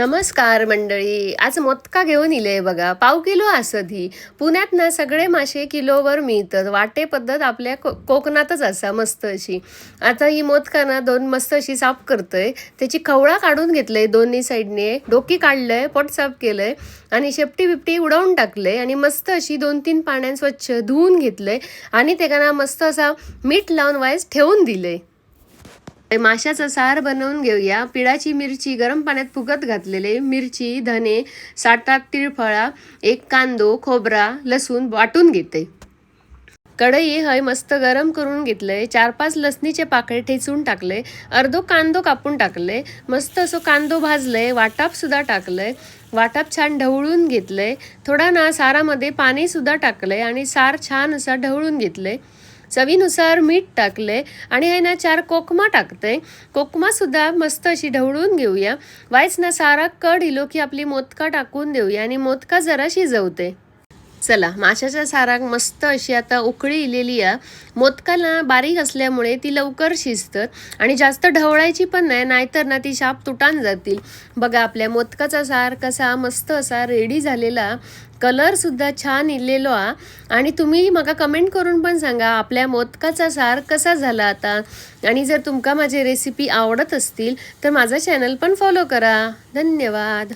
नमस्कार मंडळी. आज मोदका घेऊन इले बघा. पाव किलो असधी. पुण्यात ना सगळे मासे किलोवर मिळतात. वाटे पद्धत आपल्या कोकणातच असा मस्त अशी. आता ही मोदका ना दोन मस्त अशी साफ करतोय. त्याची खवळा काढून घेतलंय दोन्ही साईडने, डोकी काढलंय, पोट साफ केलंय आणि शेपटी बिपटी उडवून टाकलंय आणि मस्त अशी 2-3 पाण्यात स्वच्छ धुवून घेतलंय आणि त्याला मस्त असा मीठ लावून वाईस ठेवून दिलंय. माशाचा सार बनवून घेऊया. पिळाची मिरची गरम पाण्यात फुगत घातलेले, मिरची, धने, 7-8 तिळफळा, 1 कांदो, खोबरा, लसूण वाटून घेते. कढई हय मस्त गरम करून घेतलंय. 4-5 लसणीचे पाकळे ठेचून टाकले. अर्धो कांदो कापून टाकले. मस्त असं कांदो भाजलंय. वाटाप सुद्धा टाकलंय. वाटाप छान ढवळून घेतलंय. थोडा ना सारामध्ये पाणी सुद्धा टाकलंय आणि सार छान असा ढवळून घेतलंय. चवीनुसार मीठ टाकले आणि आहे ना 4 कोकमा टाकते. कोकमा सुद्धा मस्त अशी ढवळून घेऊया. वाईच ना सारा कड इलो की आपली मोदका टाकून देऊया आणि मोदका जरा शिजवते. चला, माशाच्या साराक मस्त अशी आता उकळी इलेली आहे. मोदकाला बारीक असल्यामुळे ती लवकर शिजतात आणि जास्त ढवळायची पण नाही, नाहीतर ना ती शाप तुटान जातील. बघा आपल्या मोदकाचा सार कसा मस्त असा रेडी झालेला. कलर सुद्धा छान इलेलो हा आणि तुम्ही मला कमेंट करून पण सांगा आपल्या मोदकाचा सार कसा झाला आता. आणि जर तुमका माझे रेसिपी आवडत असतील तर माझा चॅनल पण फॉलो करा. धन्यवाद.